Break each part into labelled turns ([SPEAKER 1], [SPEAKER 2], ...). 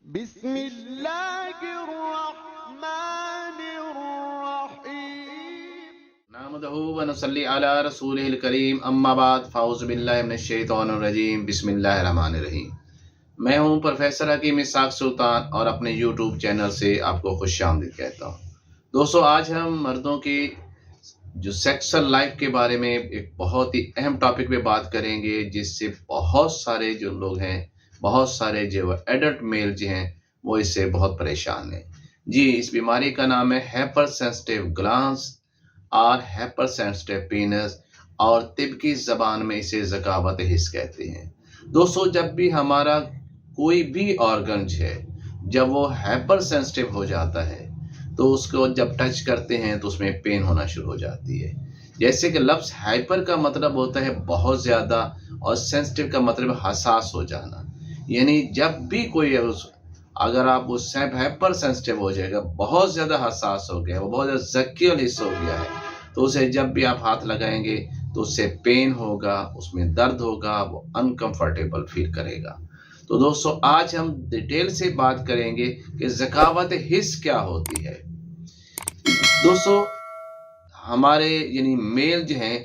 [SPEAKER 1] بسم اللہ الرحمن الرحیم
[SPEAKER 2] نحمده ونصلی علی رسولہ الکریم اما بعد فاعوذ باللہ من الشیطان الرجیم بسم اللہ الرحمن الرحیم۔ میں ہوں پروفیسر حکیم اسحاق سلطان اور اپنے یوٹیوب چینل سے آپ کو خوش آمدید کہتا ہوں۔ دوستو، آج ہم مردوں کی جو سیکسل لائف کے بارے میں ایک بہت ہی اہم ٹاپک پہ بات کریں گے، جس سے بہت سارے جو لوگ ہیں، بہت سارے جو ایڈلٹ میل جو ہیں وہ اس سے بہت پریشان ہیں۔ جی، اس بیماری کا نام ہے ہائپر سینسٹیو گلانس اور ہائپر سینسٹیو پینس، اور طب کی زبان میں اسے ذکاوت حس کہتے ہیں۔ دوستو، جب بھی ہمارا کوئی بھی آرگن ہے، جب وہ ہائپر سینسٹیو ہو جاتا ہے تو اس کو جب ٹچ کرتے ہیں تو اس میں پین ہونا شروع ہو جاتی ہے۔ جیسے کہ لفظ ہائپر کا مطلب ہوتا ہے بہت زیادہ، اور سینسٹیو کا مطلب حساس ہو جانا، یعنی جب بھی کوئی اگر آپ اس سے ہائپر سینسٹیو ہو جائے گا، بہت زیادہ حساس ہو گیا، وہ بہت زیادہ ذکی حصہ ہو گیا ہے، تو اسے جب بھی آپ ہاتھ لگائیں گے تو اس سے پین ہوگا، اس میں درد ہوگا، وہ انکمفرٹیبل فیل کرے گا۔ تو دوستو، آج ہم ڈیٹیل سے بات کریں گے کہ ذکاوت حس کیا ہوتی ہے۔ دوستو، ہمارے یعنی میل جو ہیں،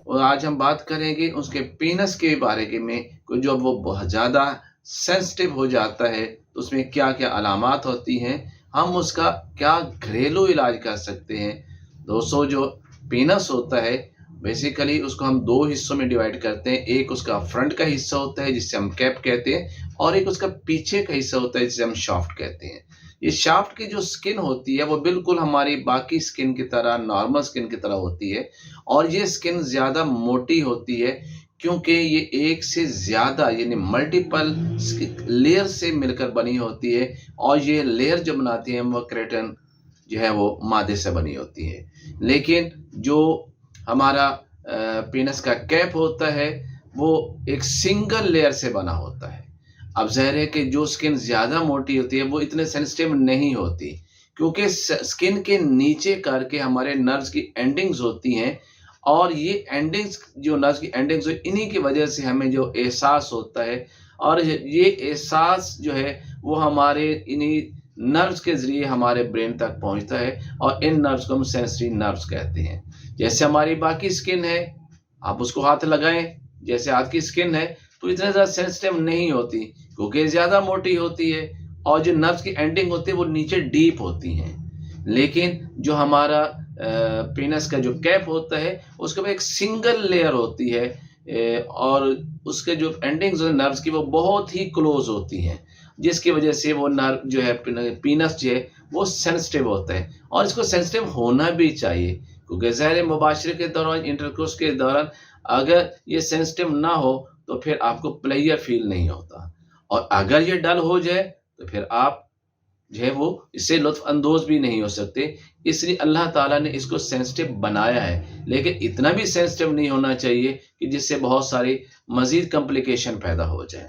[SPEAKER 2] اور آج ہم بات کریں گے اس کے پینس کے بارے میں، جب وہ بہت زیادہ سینسٹیو ہو جاتا ہے تو اس میں کیا کیا علامات ہوتی ہیں، ہم اس کا کیا گھریلو علاج کر سکتے ہیں۔ دوستو، جو پینس ہوتا ہے بیسیکلی اس کو ہم دو حصوں میں ڈیوائیڈ کرتے ہیں۔ ایک اس کا فرنٹ کا حصہ ہوتا ہے جسے ہم کیپ کہتے ہیں، اور ایک اس کا پیچھے کا حصہ ہوتا ہے جسے ہم شافٹ کہتے ہیں۔ یہ شافٹ کی جو سکن ہوتی ہے وہ بالکل ہماری باقی سکن کی طرح، نارمل سکن کی طرح ہوتی ہے، اور یہ سکن زیادہ موٹی ہوتی ہے کیونکہ یہ ایک سے زیادہ یعنی ملٹیپل لیئر سے مل کر بنی ہوتی ہے، اور یہ لیئر جو بناتی ہیں وہ کیراٹن جو ہے وہ مادے سے بنی ہوتی ہے۔ لیکن جو ہمارا پینس کا کیپ ہوتا ہے وہ ایک سنگل لیئر سے بنا ہوتا ہے۔ اب ظاہر ہے کہ جو سکن زیادہ موٹی ہوتی ہے وہ اتنے سینسٹیو نہیں ہوتی، کیونکہ سکن کے نیچے کر کے ہمارے نروز کی اینڈنگز ہوتی ہیں، اور یہ اینڈنگز جو نروز کی اینڈنگز انہی کی وجہ سے ہمیں جو احساس ہوتا ہے، اور یہ احساس جو ہے وہ ہمارے انہی نروز کے ذریعے ہمارے برین تک پہنچتا ہے، اور ان نروز کو ہم سینسری نروز کہتے ہیں۔ جیسے ہماری باقی سکن ہے، آپ اس کو ہاتھ لگائیں جیسے ہاتھ کی سکن ہے تو اتنے زیادہ سینسٹیو نہیں ہوتی، کیونکہ زیادہ موٹی ہوتی ہے، اور جو نروز کی اینڈنگ ہوتی ہے وہ نیچے ڈیپ ہوتی ہیں۔ لیکن جو ہمارا پینس کا جو کیپ ہوتا ہے اس کے بعد ایک سنگل لیئر ہوتی ہے، اور اس کے جو اینڈنگز نروز کی وہ بہت ہی کلوز ہوتی ہیں، جس کی وجہ سے وہ نرو جو ہے پینس جو ہے وہ سینسٹیو ہوتا ہے، اور اس کو سینسٹیو ہونا بھی چاہیے، کیونکہ ظاہر معاشرے کے دوران، انٹرکورس کے دوران اگر یہ سینسٹیو نہ ہو تو پھر آپ کو پلیئر فیل نہیں ہوتا، اور اگر یہ ڈل ہو جائے تو پھر آپ جو ہے وہ اس سے لطف اندوز بھی نہیں ہو سکتے۔ اس لیے اللہ تعالیٰ نے اس کو سینسٹیو بنایا ہے، لیکن اتنا بھی سینسٹیو نہیں ہونا چاہیے کہ جس سے بہت ساری مزید کمپلیکیشن پیدا ہو جائیں۔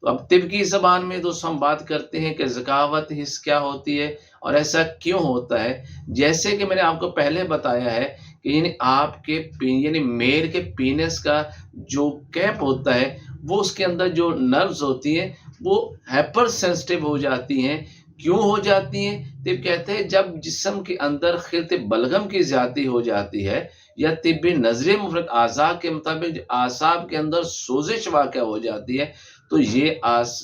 [SPEAKER 2] تو اب طب کی زبان میں دوستوں ہم بات کرتے ہیں کہ ذکاوت حس کیا ہوتی ہے اور ایسا کیوں ہوتا ہے۔ جیسے کہ میں نے آپ کو پہلے بتایا ہے کہ یعنی آپ کے یعنی میل کے پینس کا جو کیپ ہوتا ہے وہ اس کے اندر جو نروز ہوتی ہیں وہ ہائپر سینسٹیو ہو جاتی ہیں۔ کیوں ہو جاتی ہیں؟ طب کہتے ہیں جب جسم کے اندر خلط بلغم کی زیادتی ہو جاتی ہے، یا طبی نظریے مفرد اعضاء کے مطابق اعصاب کے اندر سوزش واقع ہو جاتی ہے، تو یہ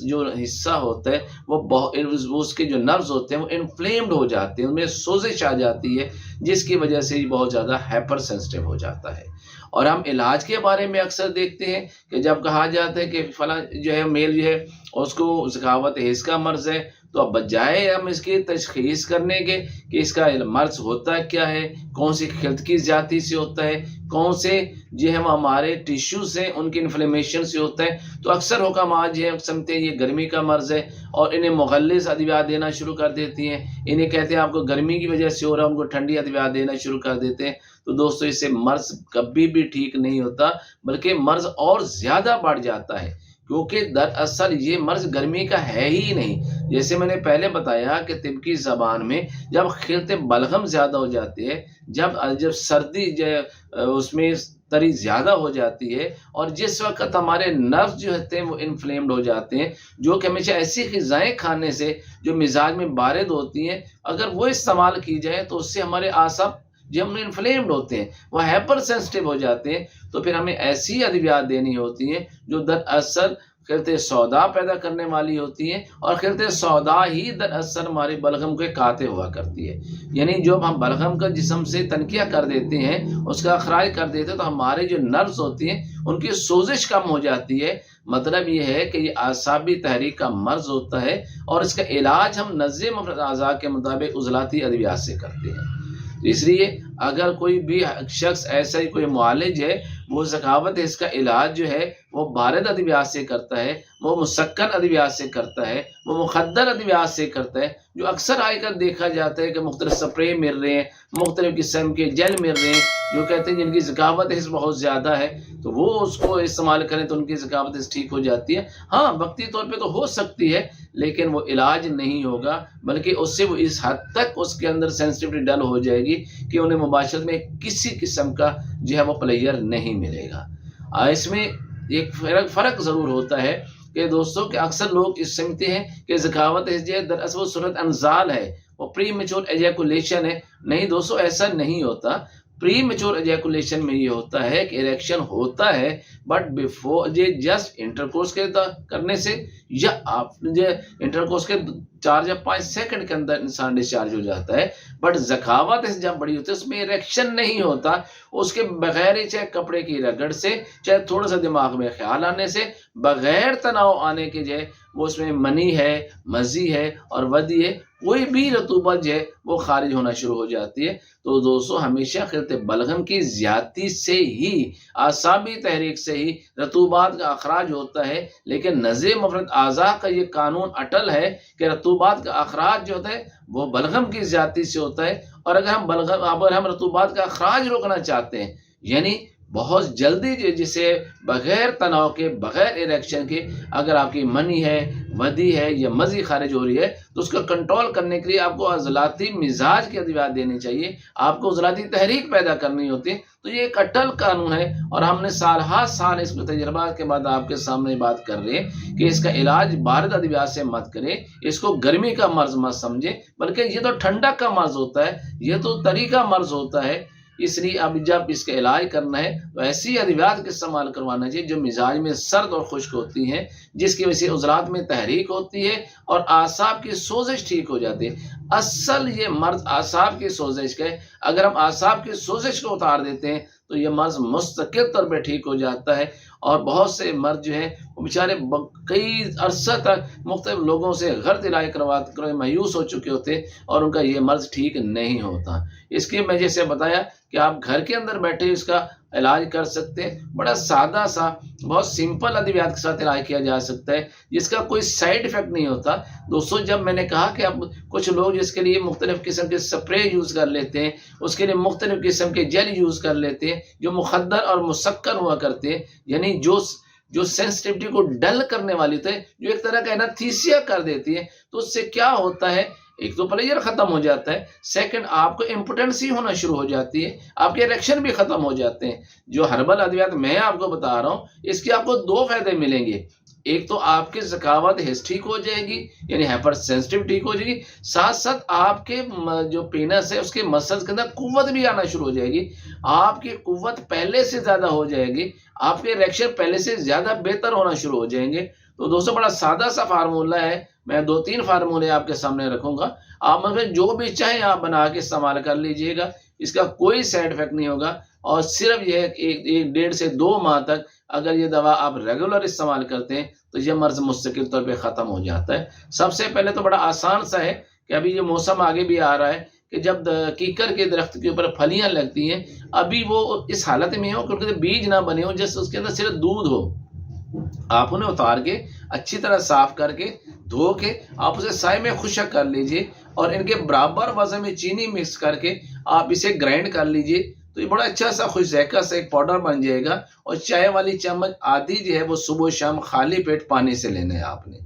[SPEAKER 2] جو حصہ ہوتا ہے وہ اس کے جو نروز ہوتے ہیں وہ انفلیمڈ ہو جاتے ہیں، ان میں سوزش آ جاتی ہے، جس کی وجہ سے یہ بہت زیادہ ہائپر سینسٹیو ہو جاتا ہے۔ اور ہم علاج کے بارے میں اکثر دیکھتے ہیں کہ جب کہا جاتا ہے کہ فلاں جو ہے میل جو ہے اس کو ذکاوت حس کا مرض ہے، تو اب بجائے ہم اس کی تشخیص کرنے کے کہ اس کا مرض ہوتا کیا ہے، کون سی خلط کی زیادتی سے ہوتا ہے، کون سے جو ہے ہمارے ٹیشو سے ان کی انفلیمیشن سے ہوتا ہے، تو اکثر حکامات جو ہے سمجھتے ہیں یہ گرمی کا مرض ہے، اور انہیں مغلظ ادویات دینا شروع کر دیتی ہیں۔ انہیں کہتے ہیں آپ کو گرمی کی وجہ سے ہو رہا ہے، ان کو ٹھنڈی ادویات دینا شروع کر دیتے ہیں۔ تو دوستو، اس سے مرض کبھی بھی ٹھیک نہیں ہوتا، بلکہ مرض اور زیادہ بڑھ جاتا ہے، کیونکہ دراصل یہ مرض گرمی کا ہے ہی نہیں۔ جیسے میں نے پہلے بتایا کہ طب کی زبان میں جب خلط بلغم زیادہ ہو جاتی ہے، جب سردی اس میں تری زیادہ ہو جاتی ہے، اور جس وقت ہمارے نرف جو ہوتے ہیں وہ انفلیمڈ ہو جاتے ہیں، جو کہ ہمیشہ ایسی غذائیں کھانے سے جو مزاج میں بارد ہوتی ہیں اگر وہ استعمال کی جائے تو اس سے ہمارے اعصاب جو ہم انفلیمڈ ہوتے ہیں وہ ہائپر سینسٹیو ہو جاتے ہیں، تو پھر ہمیں ایسی ادویات دینی ہوتی ہیں جو دراصل خلط سودا پیدا کرنے والی ہوتی ہیں، اور خلط سودا ہی دراصل ہمارے بلغم کے قاطع ہوا کرتی ہے۔ یعنی جب ہم بلغم کا جسم سے تنقیہ کر دیتے ہیں، اس کا اخراج کر دیتے ہیں، تو ہمارے جو نروز ہوتی ہیں ان کی سوزش کم ہو جاتی ہے۔ مطلب یہ ہے کہ یہ اعصابی تحریک کا مرض ہوتا ہے، اور اس کا علاج ہم نظم مفرد اعضاء کے مطابق عضلاتی ادویات سے کرتے ہیں۔ اس لیے اگر کوئی بھی شخص ایسا ہی کوئی معالج ہے، وہ ذکاوت اس کا علاج جو ہے وہ بارد ادویات سے کرتا ہے، وہ مسکن ادویات سے کرتا ہے، وہ مخدر ادویات سے کرتا ہے، جو اکثر آئے کر دیکھا جاتا ہے کہ مختلف سپرے مل رہے ہیں، مختلف قسم کے جیل مل رہے ہیں، جو کہتے ہیں جن کی ذکاوت حس بہت زیادہ ہے، تو وہ اس کو استعمال کریں تو ان کی ذکاوت حس ٹھیک ہو جاتی ہے۔ ہاں وقتی طور پہ تو ہو سکتی ہے، لیکن وہ علاج نہیں ہوگا، بلکہ اس سے وہ اس حد تک اس کے اندر سینسٹیوٹی ڈل ہو جائے گی کہ انہیں مباشرت میں کسی قسم کا جو ہے وہ پلیئر نہیں ملے گا۔ اس میں ایک فرق ضرور ہوتا ہے کہ دوستوں کہ اکثر لوگ اس سمجھتے ہیں کہ ذکاوت جو ہے دراصل وہ صورت انزال ہے، وہ پری میچور ایجیکولیشن ہے۔ نہیں دوستو، ایسا نہیں ہوتا۔ پری میچور ایجیکولیشن میں یہ ہوتا ہے کہ اریکشن ہوتا ہے، بٹ بیفور جسٹ انٹرکورس کے کرنے سے، یا آپ انٹرکورس کے 4 یا 5 سیکنڈ کے اندر انسان ڈسچارج ہو جاتا ہے۔ بٹ ذکاوت جب بڑی ہوتی ہے اس میں اریکشن نہیں ہوتا، اس کے بغیر ہی چاہے کپڑے کی رگڑ سے، چاہے تھوڑا سا دماغ میں خیال آنے سے، بغیر تناؤ آنے کے جو ہے وہ اس میں منی ہے، مزی ہے اور ودی ہے، کوئی بھی رطوبت جو ہے وہ خارج ہونا شروع ہو جاتی ہے۔ تو دوستو ہمیشہ خلط بلغم کی زیادتی سے ہی، اعصابی تحریک سے ہی رطوبات کا اخراج ہوتا ہے، لیکن نظم مفرد اعضاء کا یہ قانون اٹل ہے کہ رطوبات کا اخراج جو ہوتا ہے وہ بلغم کی زیادتی سے ہوتا ہے، اور اگر ہم رطوبات کا اخراج روکنا چاہتے ہیں، یعنی بہت جلدی جسے بغیر تناؤ کے، بغیر اریکشن کے اگر آپ کی منی ہے، ودی ہے یا مزی خارج ہو رہی ہے، تو اس کو کنٹرول کرنے کے لیے آپ کو عضلاتی مزاج کی ادویات دینی چاہیے، آپ کو عضلاتی تحریک پیدا کرنی ہوتی ہے۔ تو یہ ایک اٹل قانون ہے، اور ہم نے سالہ سال اس تجربات کے بعد آپ کے سامنے بات کر رہے ہیں کہ اس کا علاج بارد ادویات سے مت کریں، اس کو گرمی کا مرض مت سمجھیں، بلکہ یہ تو ٹھنڈک کا مرض ہوتا ہے، یہ تو طری کا مرض ہوتا ہے۔ اس لیے اب جب اس کا علاج کرنا ہے تو ایسی ادویات کا استعمال کروانا چاہیے جو مزاج میں سرد اور خشک ہوتی ہیں، جس کی وجہ سے عضلات میں تحریک ہوتی ہے اور اعصاب کی سوزش ٹھیک ہو جاتی ہے۔ اصل یہ مرض اعصاب کی سوزش کا ہے، اگر ہم اعصاب کی سوزش کو اتار دیتے ہیں تو یہ مرض مستقل طور پہ ٹھیک ہو جاتا ہے۔ اور بہت سے مرض جو ہیں وہ بیچارے کئی عرصہ تک مختلف لوگوں سے غلط علاج کروا مایوس ہو چکے ہوتے ہیں، اور ان کا یہ مرض ٹھیک نہیں ہوتا۔ اس کی میں جیسے بتایا کہ آپ گھر کے اندر بیٹھے اس کا علاج کر سکتے ہیں، بڑا سادہ سا بہت سمپل ادویات کے ساتھ علاج کیا جا سکتا ہے، جس کا کوئی سائیڈ ایفیکٹ نہیں ہوتا۔ دوستوں جب میں نے کہا کہ اب کچھ لوگ جس کے لیے مختلف قسم کے سپرے یوز کر لیتے ہیں، اس کے لیے مختلف قسم کے جیل یوز کر لیتے ہیں جو مخدر اور مسکر ہوا کرتے ہیں، یعنی جو سینسٹیوٹی کو ڈل کرنے والی ہوتی ہے، جو ایک طرح کا انتھیسیا کر دیتی ہے، تو اس سے کیا ہوتا ہے، ایک تو پلیئر ختم ہو جاتا ہے، سیکنڈ آپ کو امپوٹنسی ہونا شروع ہو جاتی ہے، آپ کے اریکشن بھی ختم ہو جاتے ہیں۔ جو ہربل ادویات میں آپ کو بتا رہا ہوں، اس کے آپ کو 2 فائدے ملیں گے۔ ایک تو آپ کی ذکاوت حس ٹھیک ہو جائے گی، یعنی ہائپر سینسٹیو ٹھیک ہو جائے گی، ساتھ ساتھ آپ کے جو پینس ہے اس کے مسلز کے اندر قوت بھی آنا شروع ہو جائے گی، آپ کی قوت پہلے سے زیادہ ہو جائے گی، آپ کے ریکشن پہلے سے زیادہ بہتر ہونا شروع ہو جائیں گے۔ تو دوستوں بڑا سادہ سا فارمولہ ہے، میں 2-3 فارمولے آپ کے سامنے رکھوں گا، آپ مگر جو بھی چاہیں آپ بنا کے استعمال کر لیجئے گا، اس کا کوئی سائیڈ ایفیکٹ نہیں ہوگا، اور صرف یہ 1.5 سے 2 ماہ تک اگر یہ دوا آپ ریگولر استعمال کرتے ہیں تو یہ مرض مستقل طور پہ ختم ہو جاتا ہے۔ سب سے پہلے تو بڑا آسان سا ہے کہ ابھی یہ موسم آگے بھی آ رہا ہے کہ جب کیکر کے درخت کے اوپر پھلیاں لگتی ہیں، ابھی وہ اس حالت میں ہو کہ بیج نہ بنے ہو، جس اس کے اندر صرف دودھ ہو، آپ انہیں اتار کے اچھی طرح صاف کر کے دھو کے آپ اسے سائے میں خشک کر لیجئے، اور ان کے برابر وزن میں چینی مکس کر کے آپ اسے گرائنڈ کر لیجئے، تو یہ بڑا اچھا سا خوش ذائقہ سا ایک پاؤڈر بن جائے گا۔ اور چائے والی چمچ آدھی جو ہے وہ صبح و شام خالی پیٹ پانی سے لینا ہے آپ نے۔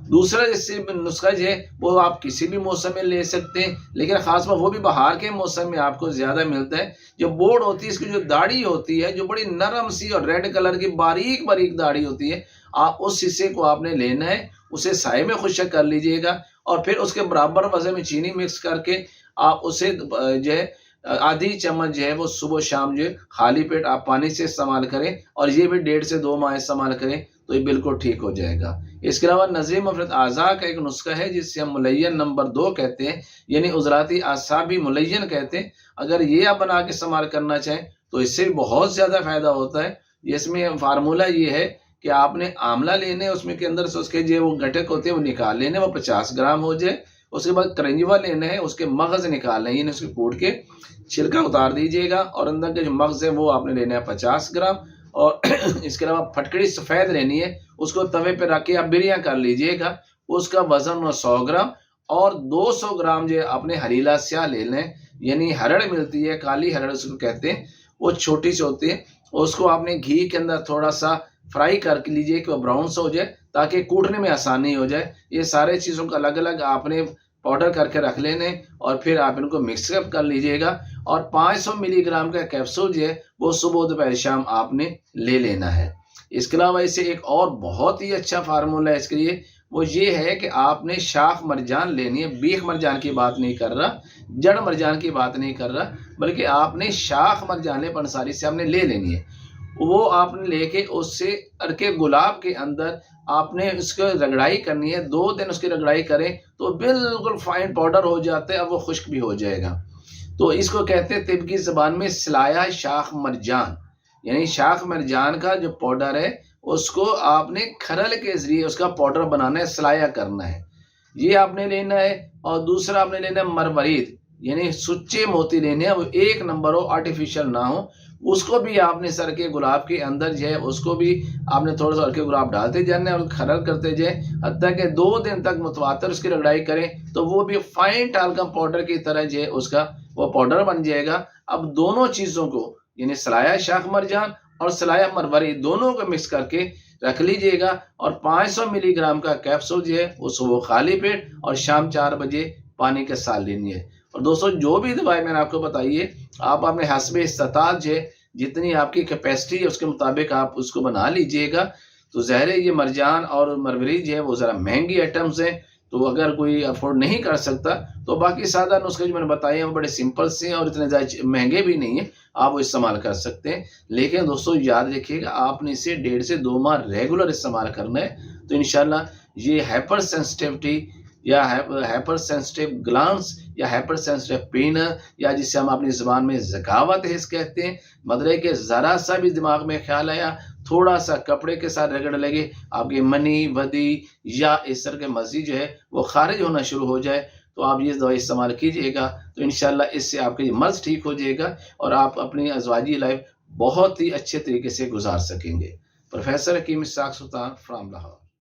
[SPEAKER 2] دوسرا جیسے نسخہ جو ہے وہ آپ کسی بھی موسم میں لے سکتے ہیں، لیکن خاص طور وہ بھی بہار کے موسم میں آپ کو زیادہ ملتا ہے۔ جو بورڈ ہوتی ہے، اس کی جو داڑھی ہوتی ہے، جو بڑی نرم سی اور ریڈ کلر کی باریک باریک داڑھی ہوتی ہے، آپ اس حصے کو آپ نے لینا ہے، اسے سائے میں خشک کر لیجئے گا، اور پھر اس کے برابر وزن میں چینی مکس کر کے آپ اسے جو ہے آدھی چمچ جو ہے وہ صبح شام جو ہے خالی پیٹ آپ پانی سے استعمال کریں، اور یہ بھی 1.5 سے 2 ماہ استعمال کریں تو یہ بالکل ٹھیک ہو جائے گا۔ اس کے علاوہ نظم مفرط اعضاء کا ایک نسخہ ہے جس سے ہم ملین نمبر 2 کہتے ہیں، یعنی عضلاتی اعصاب بھی ملین کہتے ہیں۔ اگر یہ آپ بنا کے استعمال کرنا چاہیں تو اس سے بہت زیادہ فائدہ ہوتا ہے۔ اس میں فارمولہ یہ ہے کہ آپ نے آملہ لینے، اس میں کے اندر سے اس کے جو وہ گٹک ہوتے ہیں وہ نکال لینے، وہ 50 گرام ہو جائے۔ اس کے بعد کرنجوا لینا ہے، اس کے مغز نکالنے ہیں، یعنی اس کو کوٹ کے چھلکا اتار دیجیے گا، اور اندر کے جو مغز ہے وہ آپ نے لینا ہے 50 گرام۔ اور اس کے علاوہ پھٹکڑی سفید لینی ہے، اس کو توے پہ رکھ کے آپ بریاں کر لیجیے گا، اس کا وزن 100 گرام، اور 200 گرام جو اپنے ہریلا سیاہ لے لیں، یعنی ہرڑ ملتی ہے، کالی ہرڑ اس کو کہتے ہیں، وہ چھوٹی سی ہوتی ہے، اس کو آپ نے گھی کے اندر تھوڑا سا فرائی کر کے لیجیے کہ وہ براؤن سا ہو جائے تاکہ کوٹنے میں آسانی ہو جائے۔ یہ سارے چیزوں کا الگ الگ آپ نے پاؤڈر کر کے رکھ لینے، اور پھر آپ ان کو مکس اپ کر لیجیے گا، اور 500 ملی گرام کا کیپسول جو ہے وہ صبح دوپہر شام آپ نے لے لینا ہے۔ اس کے علاوہ اسے ایک اور بہت ہی اچھا فارمولہ ہے اس کے لیے، وہ یہ ہے کہ آپ نے شاخ مرجان لینی ہے۔ بیخ مرجان کی بات نہیں کر رہا، جڑ مرجان کی بات نہیں کر رہا، بلکہ آپ نے شاخ مرجان پنساری سے آپ نے لے لینی ہے۔ وہ آپ نے لے کے اس سے ارکے گلاب کے اندر آپ نے اس کو رگڑائی کرنی ہے۔ 2 دن اس کی رگڑائی کریں تو بالکل فائن پاؤڈر ہو جاتا ہے، اب وہ خشک بھی ہو جائے گا۔ تو اس کو کہتے ہیں طب کی زبان میں سلایا شاخ مرجان، یعنی شاخ مرجان کا جو پاؤڈر ہے اس کو آپ نے کھرل کے ذریعے اس کا پاؤڈر بنانا ہے، سلایا کرنا ہے، یہ آپ نے لینا ہے۔ اور دوسرا آپ نے لینا ہے مروارید، یعنی سچے موتی لینے ہیں، وہ 1 نمبر ہو، آرٹیفیشل نہ ہو۔ اس کو بھی آپ نے سر کے گلاب کے اندر جو ہے اس کو بھی آپ نے تھوڑا سا سر کے گلاب ڈالتے جانا ہے اور کھرل کرتے جائیں، حتیٰ کہ 2 دن تک متواتر اس کی رگڑائی کریں تو وہ بھی فائن ٹالکم پاؤڈر کی طرح جو ہے اس کا وہ پاؤڈر بن جائے گا۔ اب دونوں چیزوں کو، یعنی سلایا شاخ مرجان اور سلایا مروارید، دونوں کو مکس کر کے رکھ لیجئے گا، اور 500 ملی گرام کا کیپسول جو ہے وہ صبح خالی پیٹ اور شام 4 بجے پانی کے ساتھ لینی ہے۔ اور دوستو جو بھی دوائیں میں نے آپ کو بتائی ہے، آپ اپنے حسب استطاعت جو ہے جتنی آپ کی کیپیسٹی ہے اس کے مطابق آپ اس کو بنا لیجئے گا۔ تو ظاہر ہے یہ مرجان اور مروارید جو ہے وہ ذرا مہنگی آئٹمز ہیں، تو اگر کوئی افورڈ نہیں کر سکتا تو باقی سادہ نسخے جو میں نے بتائے ہیں وہ بڑے سمپل سے ہیں اور اتنے زیادہ مہنگے بھی نہیں ہیں، آپ وہ استعمال کر سکتے ہیں۔ لیکن دوستو یاد رکھیے گا، آپ نے اسے 1.5 سے 2 ماہ ریگولر استعمال کرنا ہے، تو انشاءاللہ یہ ہائپر سینسٹیوٹی یا ہائپر سینسٹیو گلانس یا ہائپر سینسٹیو پین، یا جسے ہم اپنی زبان میں ذکاوت حس کہتے ہیں، مطلب کہ ذرا سا بھی دماغ میں خیال آیا، تھوڑا سا کپڑے کے ساتھ رگڑ لگے، آپ کی منی ودی یا اس طرح کے مزی جو ہے وہ خارج ہونا شروع ہو جائے، تو آپ یہ دوائی استعمال کیجئے گا، تو انشاءاللہ اس سے آپ کا یہ مرض ٹھیک ہو جائے گا اور آپ اپنی ازواجی لائف بہت ہی اچھے طریقے سے گزار سکیں گے۔ پروفیسر حکیم اسحاق سلطان فرام لاہور۔